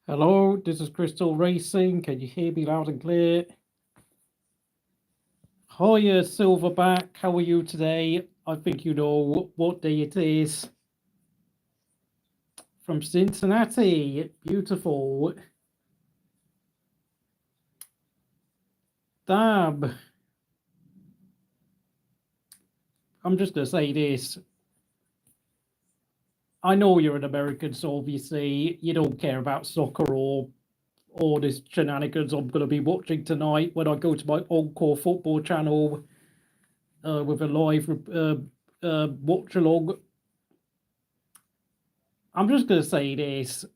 Hello, this is Crystal Racing. Can you hear me loud and clear? Hiya, Silverback. How are you today? I think you know what day it is. From Cincinnati. Beautiful. Damn. I'm just going to say this. I know you're an American, so obviously you don't care about soccer or all this shenanigans I'm going to be watching tonight when I go to my Encore football channel with a live watch along. I'm just going to say this.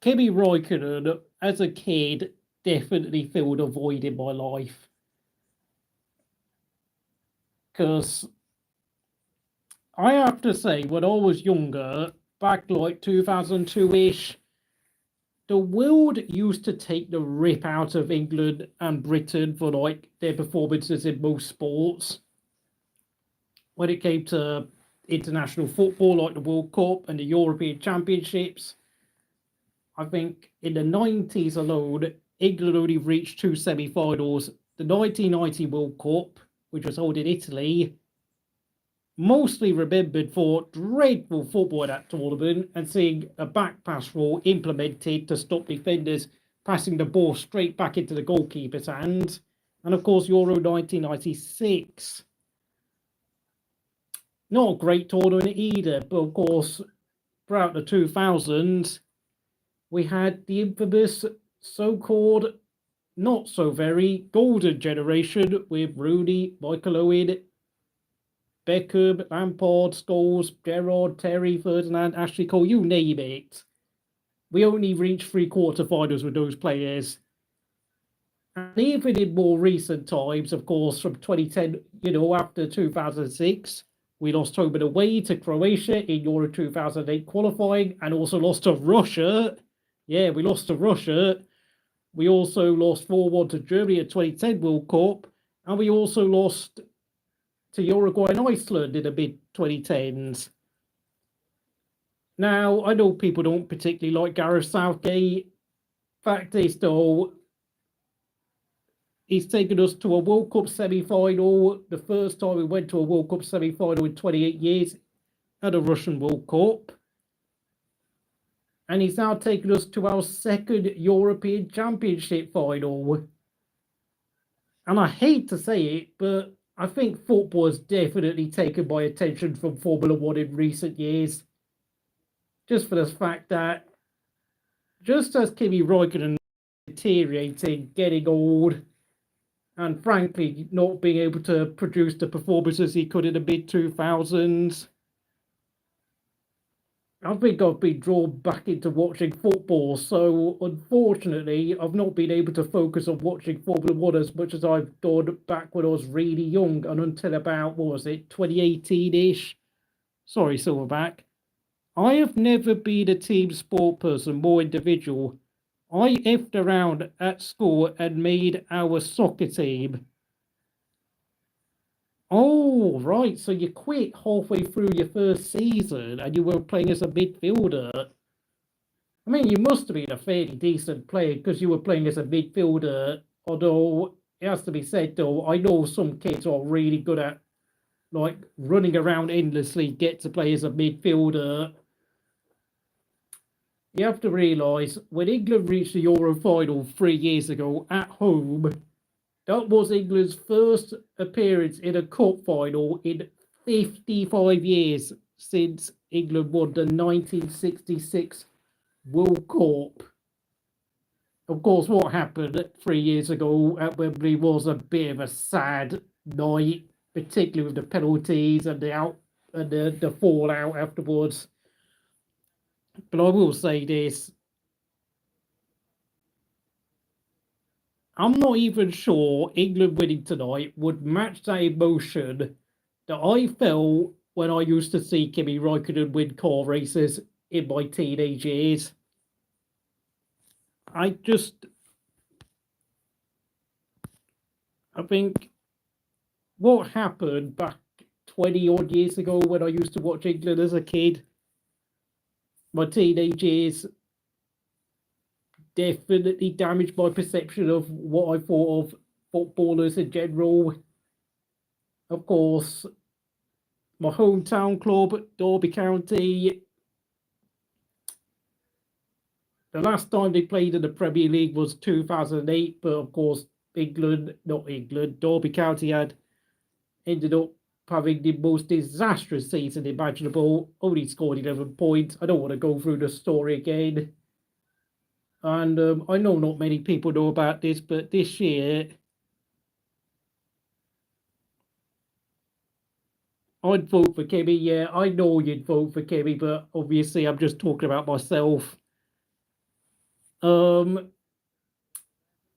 Kimi Raikkonen, as a kid, definitely filled a void in my life. Because I have to say, when I was younger, back like 2002-ish, the world used to take the rip out of England and Britain for like their performances in most sports. When it came to international football, like the World Cup and the European Championships, I think in the 90s alone, England only reached two semi-finals. The 1990 World Cup, which was held in Italy, mostly remembered for dreadful football at that tournament and seeing a back pass rule implemented to stop defenders passing the ball straight back into the goalkeeper's hands. And of course, Euro 1996. Not a great tournament either, but of course, throughout the 2000s, we had the infamous so-called not so very golden generation with Rooney, Michael Owen, Beckham, Lampard, Scholes, Gerrard, Terry, Ferdinand, Ashley Cole, you name it. We only reached three quarterfinals with those players. And even in more recent times, of course, from 2010, after 2006, we lost home and away to Croatia in Euro 2008 qualifying and also lost to Russia. Yeah, we lost to Russia. We also lost 4-1 to Germany at 2010 World Cup. And we also lost to Uruguay and Iceland in the mid-2010s. Now, I know people don't particularly like Gareth Southgate. Fact is, though, he's taken us to a World Cup semi-final. The first time we went to a World Cup semi-final in 28 years at a Russian World Cup. And he's now taken us to our second European Championship final. And I hate to say it, but I think football has definitely taken my attention from Formula One in recent years. Just for the fact that, just as Kimi Raikkonen deteriorating, getting old, and frankly not being able to produce the performances he could in the mid-2000s, I think I've been drawn back into watching football, so unfortunately I've not been able to focus on watching Formula One as much as I've done back when I was really young and until about, 2018-ish? Sorry, Silverback. I have never been a team sport person, more individual. I effed around at school and made our soccer team. Oh, right. So you quit halfway through your first season and you were playing as a midfielder. I mean, you must have been a fairly decent player because you were playing as a midfielder. Although, it has to be said, though, I know some kids are really good at, like, running around endlessly, get to play as a midfielder. You have to realise, when England reached the Euro final 3 years ago at home, that was England's first appearance in a cup final in 55 years since England won the 1966 World Cup. Of course, what happened 3 years ago at Wembley was a bit of a sad night, particularly with the penalties and the fallout afterwards. But I will say this. I'm not even sure England winning tonight would match that emotion that I felt when I used to see Kimi Raikkonen win car races in my teenage years. I think what happened back 20 odd years ago when I used to watch England as a kid, my teenage years, definitely damaged my perception of what I thought of footballers in general. Of course, my hometown club, Derby County, the last time they played in the Premier League was 2008, but of course, Derby County had ended up having the most disastrous season imaginable, only scored 11 points. I don't want to go through the story again. And I know not many people know about this, but this year, I'd vote for Kimi. Yeah, I know you'd vote for Kimi, but obviously I'm just talking about myself.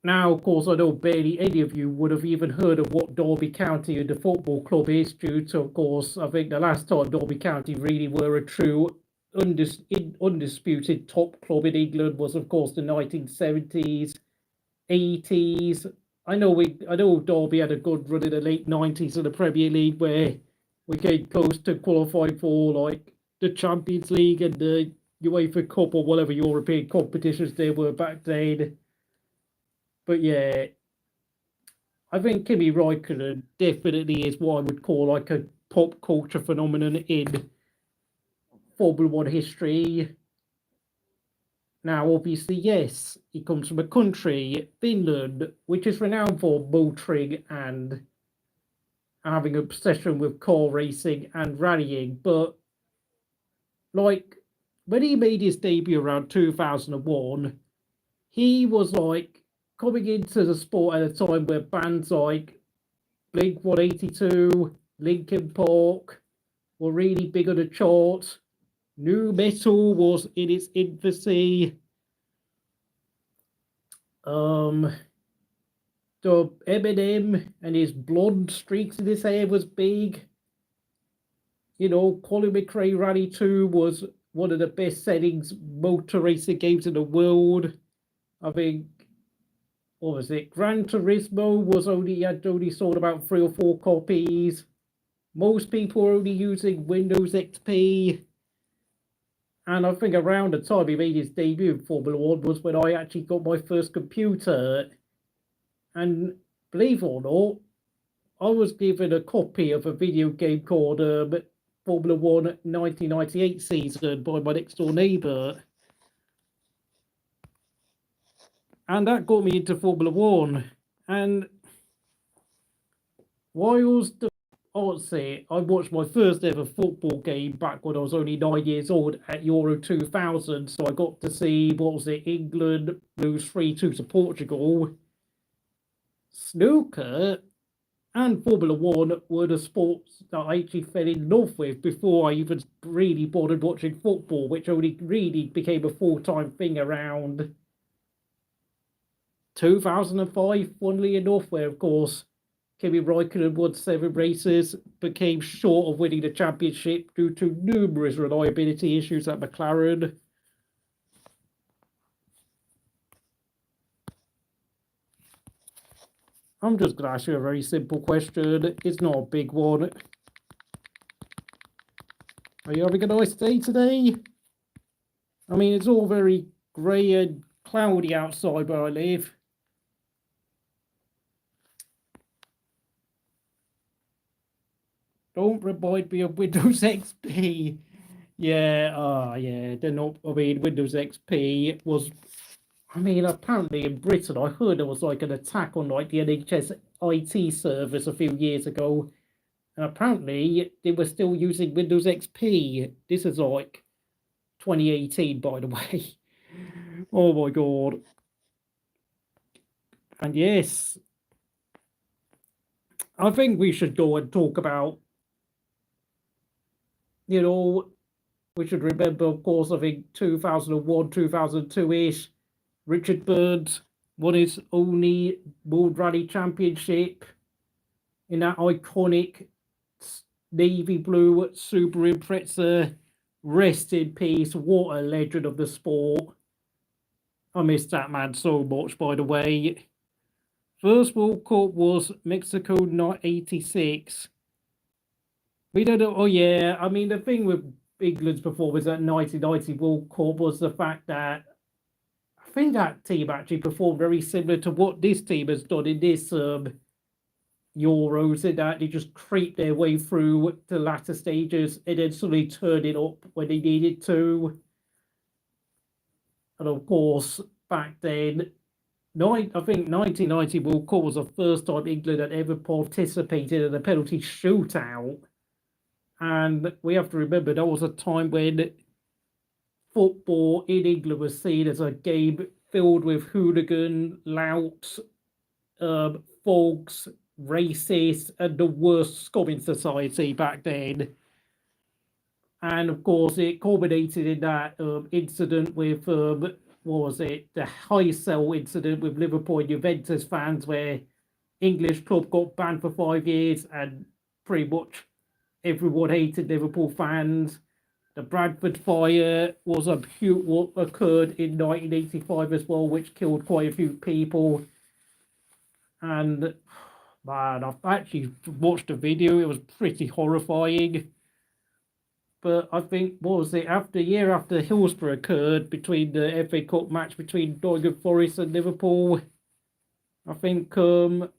Now, of course, I know barely any of you would have even heard of what Derby County and the football club is due to, of course, I think the last time Derby County really were a true undisputed top club in England was, of course, the 1970s, 80s. I know Derby had a good run in the late 90s in the Premier League where we came close to qualifying for like the Champions League and the UEFA Cup or whatever European competitions there were back then. But yeah, I think Kimi Raikkonen definitely is what I would call like a pop culture phenomenon in Formula One history. Now, obviously, yes, he comes from a country, Finland, which is renowned for motoring and having an obsession with car racing and rallying. But, like, when he made his debut around 2001, he was, like, coming into the sport at a time where bands like Blink 182, Linkin Park were really big on the charts. Nu metal was in its infancy. The Eminem and his blonde streaks in his hair was big. You know, Colin McRae Rally 2 was one of the best settings motor racing games in the world. I think, what was it? Gran Turismo had only sold about 3 or 4 copies. Most people were only using Windows XP. And I think around the time he made his debut in Formula One was when I actually got my first computer. And believe it or not, I was given a copy of a video game called Formula One 1998 season by my next door neighbour. And that got me into Formula One. And whilst I watched my first ever football game back when I was only 9 years old at Euro 2000. So I got to see, England lose 3-2 to Portugal. Snooker and Formula One were the sports that I actually fell in love with before I even really bothered watching football, which only really became a full-time thing around 2005, funnily enough, where, of course, Kimi Raikkonen won 7 races, became short of winning the championship due to numerous reliability issues at McLaren. I'm just going to ask you a very simple question. It's not a big one. Are you having a nice day today? I mean, it's all very grey and cloudy outside where I live. Don't remind me of Windows XP. Yeah, they're not. I mean, Windows XP was. I mean, apparently in Britain, I heard there was like an attack on like the NHS IT service a few years ago, and apparently they were still using Windows XP. This is like 2018, by the way. Oh my god. And yes, I think we should go and talk about, you know, we should remember, of course, I think 2001, 2002-ish, Richard Burns won his only World Rally Championship in that iconic navy blue Subaru Impreza. Rest in peace. What a legend of the sport. I miss that man so much, by the way. First World Cup was Mexico 86. We don't know. Oh, yeah. I mean, the thing with England's performance at 1990 World Cup was the fact that I think that team actually performed very similar to what this team has done in this Euros, in that they just creep their way through the latter stages and then suddenly turn it up when they needed to. And of course, back then, I think 1990 World Cup was the first time England had ever participated in a penalty shootout. And we have to remember that was a time when football in England was seen as a game filled with hooligan, louts, thugs, racists, and the worst scum in society back then. And of course, it culminated in that incident with, what was it, the high sell incident with Liverpool and Juventus fans, where English club got banned for 5 years and pretty much everyone hated Liverpool fans. The Bradford fire was what occurred in 1985 as well, which killed quite a few people. And man, I've actually watched the video. It was pretty horrifying. But I think, what was it, after a year after Hillsborough occurred, between the FA Cup match between Nottingham Forest and Liverpool, I think, the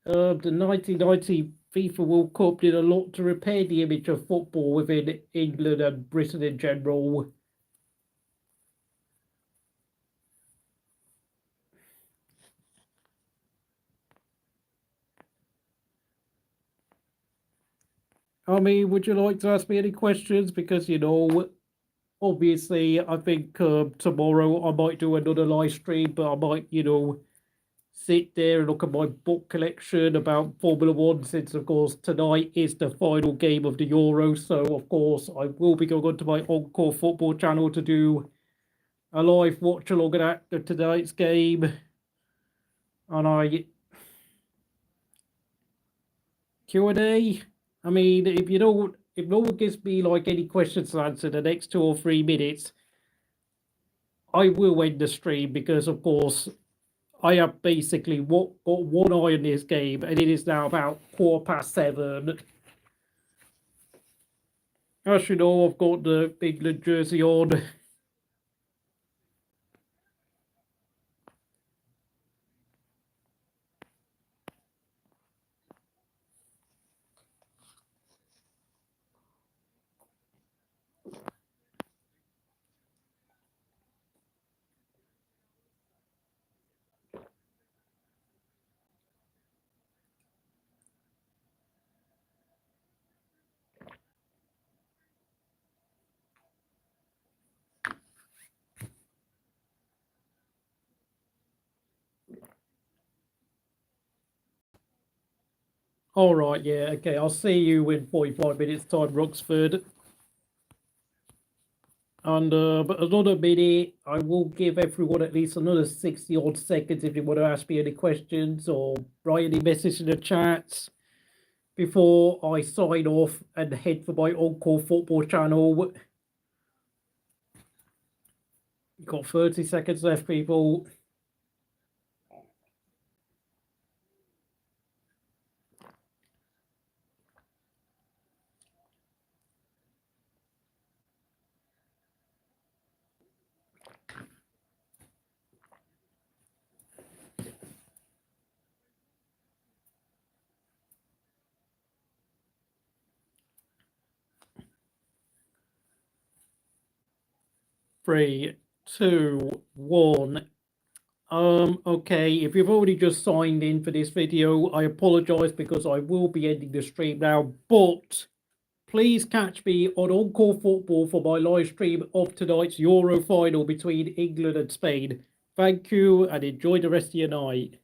1990 FIFA World Cup did a lot to repair the image of football within England and Britain in general. I mean, would you like to ask me any questions? Because, obviously, I think tomorrow I might do another live stream, but I might, sit there and look at my book collection about Formula One, since, of course, tonight is the final game of the Euro. So, of course, I will be going on to my Encore Football channel to do a live watch along at tonight's game. And Q&A. I mean, if no one gives me like any questions to answer the next 2 or 3 minutes, I will end the stream, because, of course, I have basically got one eye on this game, and it is now about 7:15. As you know, I've got the England jersey on. All right, yeah, okay. I'll see you in 45 minutes time, Roxford. And but another minute, I will give everyone at least another 60 odd seconds if you want to ask me any questions or write any message in the chats before I sign off and head for my Encore Football channel. You've got 30 seconds left, people. Three, two, one. Okay, if you've already just signed in for this video, I apologize, because I will be ending the stream now, but please catch me on Encore Football for my live stream of tonight's Euro final between England and Spain. Thank you, and enjoy the rest of your night.